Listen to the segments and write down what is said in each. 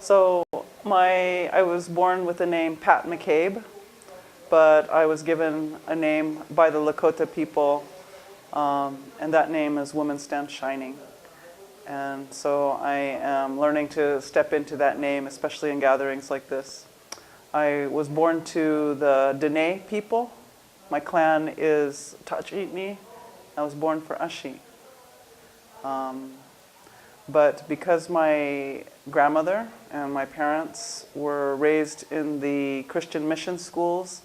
So I was born with the name Pat Macabe, but I was given a name by the Lakota people, and that name is Woman Stand Shining. And so I am learning to step into that name, especially in gatherings like this. I was born to the Dene people. My clan is Tachitni. I was born for Ashi. But because my grandmother and my parents were raised in the Christian mission schools,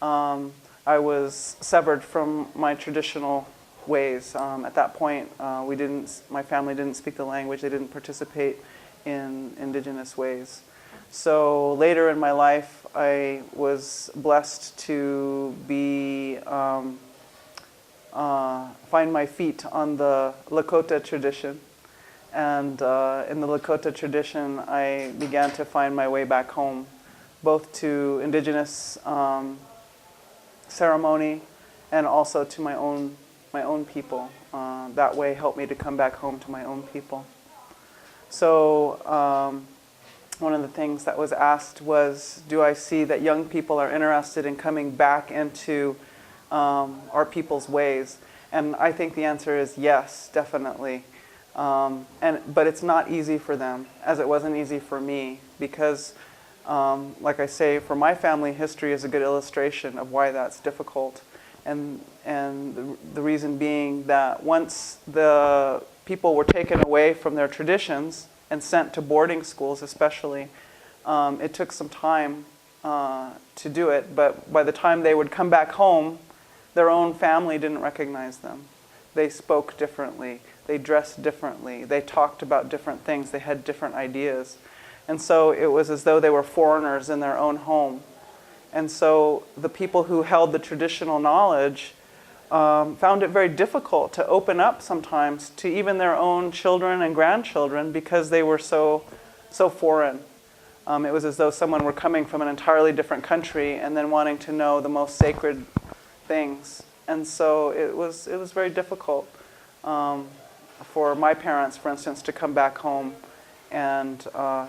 I was severed from my traditional ways. At that point, my family didn't speak the language. They didn't participate in indigenous ways. So later in my life, I was blessed to find my feet on the Lakota tradition. And in the Lakota tradition, I began to find my way back home, both to indigenous ceremony and also to my own people. That way helped me to come back home to my own people. So one of the things that was asked was, do I see that young people are interested in coming back into our people's ways? And I think the answer is yes, definitely. But it's not easy for them, as it wasn't easy for me, because, like I say, for my family, history is a good illustration of why that's difficult. And the reason being that once the people were taken away from their traditions and sent to boarding schools especially, it took some time to do it. But by the time they would come back home, their own family didn't recognize them. They spoke differently. They dressed differently. They talked about different things. They had different ideas. And so it was as though they were foreigners in their own home. And so the people who held the traditional knowledge found it very difficult to open up sometimes to even their own children and grandchildren because they were so foreign. It was as though someone were coming from an entirely different country and then wanting to know the most sacred things. And so it was very difficult for my parents, for instance, to come back home and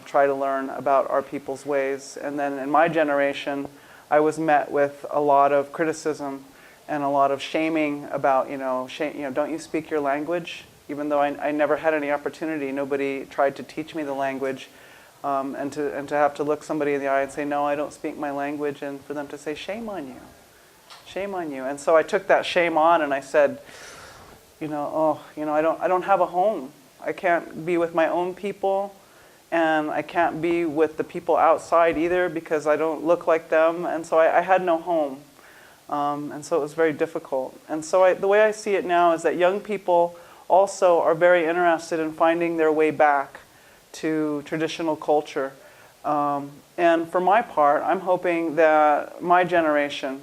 try to learn about our people's ways. And then in my generation, I was met with a lot of criticism and a lot of shaming about, don't you speak your language? Even though I never had any opportunity, nobody tried to teach me the language, and to have to look somebody in the eye and say, no, I don't speak my language, and for them to say, shame on you. Shame on you. And so I took that shame on and I said, I don't have a home. I can't be with my own people, and I can't be with the people outside either because I don't look like them. And so I had no home. And so it was very difficult. And so the way I see it now is that young people also are very interested in finding their way back to traditional culture. And for my part, I'm hoping that my generation,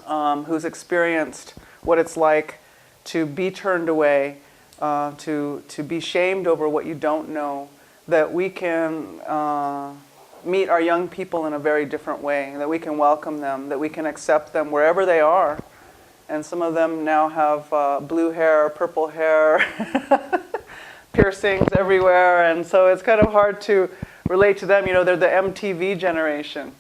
who's experienced what it's like to be turned away, to be shamed over what you don't know, that we can meet our young people in a very different way, that we can welcome them, that we can accept them wherever they are. And some of them now have blue hair, purple hair, piercings everywhere, and so it's kind of hard to relate to them. They're the MTV generation.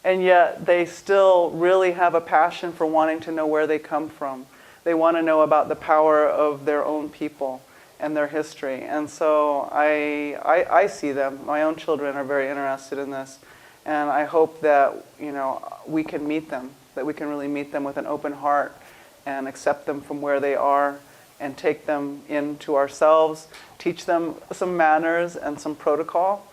And yet they still really have a passion for wanting to know where they come from. They want to know about the power of their own people and their history. And so I see them. My own children are very interested in this. And I hope that, we can meet them, that we can really meet them with an open heart and accept them from where they are and take them into ourselves, teach them some manners and some protocol,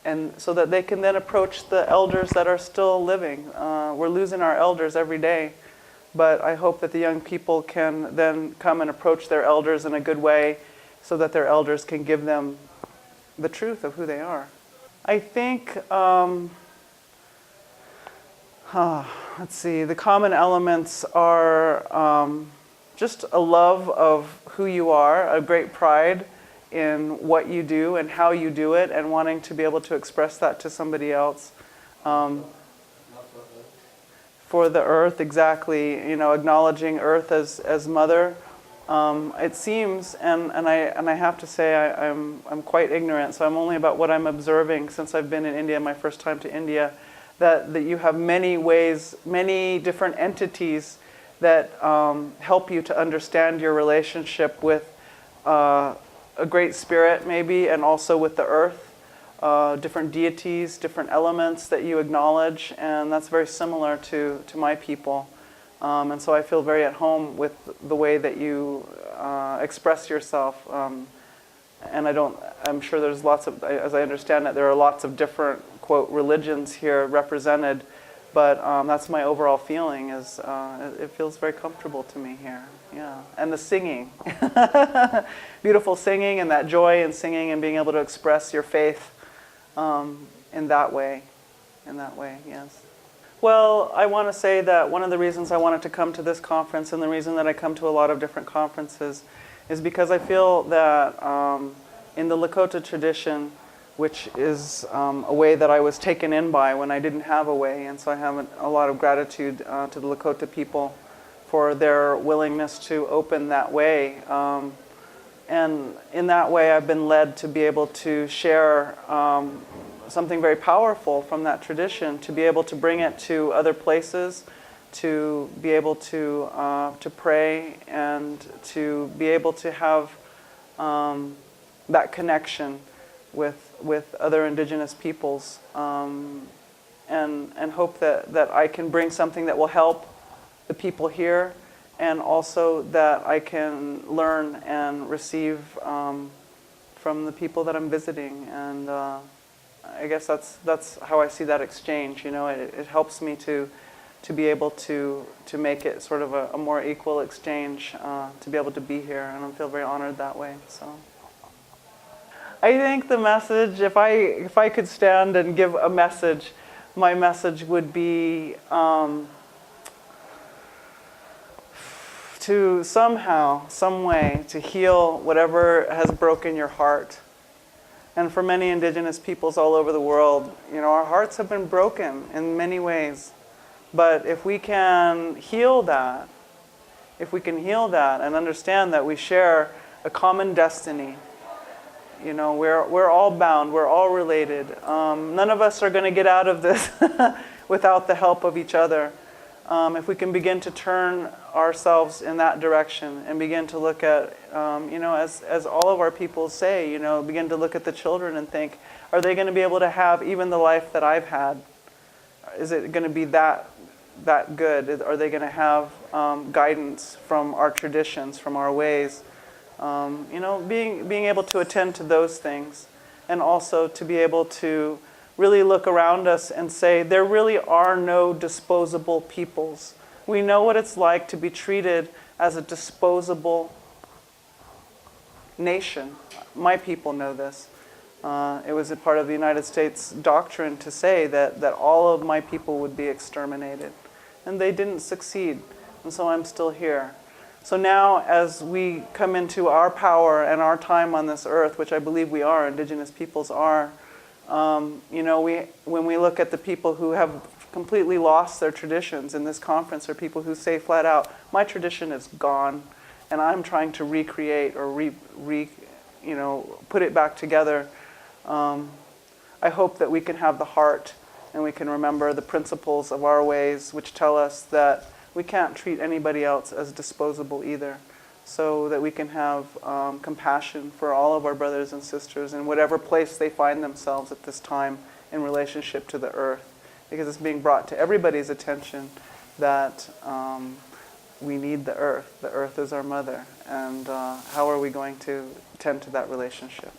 and so that they can then approach the elders that are still living. We're losing our elders every day, but I hope that the young people can then come and approach their elders in a good way so that their elders can give them the truth of who they are. I think, let's see, the common elements are just a love of who you are, a great pride in what you do and how you do it, and wanting to be able to express that to somebody else. For the earth, exactly, acknowledging earth as mother, It seems, and I have to say I'm quite ignorant, so I'm only about what I'm observing since I've been in India, my first time to India, that you have many ways, many different entities that help you to understand your relationship with a great spirit maybe, and also with the earth. Different deities, different elements that you acknowledge, and that's very similar to my people. And so I feel very at home with the way that you express yourself. And I'm sure there's lots of, as I understand it, there are lots of different, quote, religions here represented, but that's my overall feeling, is it feels very comfortable to me here. Yeah, and the singing. Beautiful singing, and that joy in singing and being able to express your faith in that way, yes. Well, I want to say that one of the reasons I wanted to come to this conference, and the reason that I come to a lot of different conferences, is because I feel that in the Lakota tradition, which is a way that I was taken in by when I didn't have a way, and so I have a lot of gratitude to the Lakota people for their willingness to open that way. And in that way, I've been led to be able to share something very powerful from that tradition, to be able to bring it to other places, to be able to pray, and to be able to have that connection with other indigenous peoples, and hope that I can bring something that will help the people here, and also that I can learn and receive from the people that I'm visiting. And I guess that's how I see that exchange. You know, it helps me to be able to make it sort of a more equal exchange, to be able to be here, and I feel very honored that way. So I think the message, if I could stand and give a message, my message would be to somehow, some way, to heal whatever has broken your heart. And for many indigenous peoples all over the world, you know, our hearts have been broken in many ways. But if we can heal that, and understand that we share a common destiny, you know, we're all bound, we're all related. None of us are going to get out of this without the help of each other. If we can begin to turn ourselves in that direction and begin to look at, you know, as all of our people say, you know, begin to look at the children and think, are they going to be able to have even the life that I've had? Is it going to be that good? Are they going to have guidance from our traditions, from our ways? You know, being able to attend to those things, and also to be able to really look around us and say, there really are no disposable peoples. We know what it's like to be treated as a disposable nation. My people know this. It was a part of the United States doctrine to say that all of my people would be exterminated. And they didn't succeed. And so I'm still here. So now, as we come into our power and our time on this earth, which I believe we are, indigenous peoples are, you know, when we look at the people who have completely lost their traditions in this conference, are people who say flat out, my tradition is gone, and I'm trying to recreate or you know, put it back together. I hope that we can have the heart, and we can remember the principles of our ways, which tell us that we can't treat anybody else as disposable either, so that we can have compassion for all of our brothers and sisters in whatever place they find themselves at this time in relationship to the earth, because it's being brought to everybody's attention that we need the earth. The earth is our mother, and how are we going to tend to that relationship?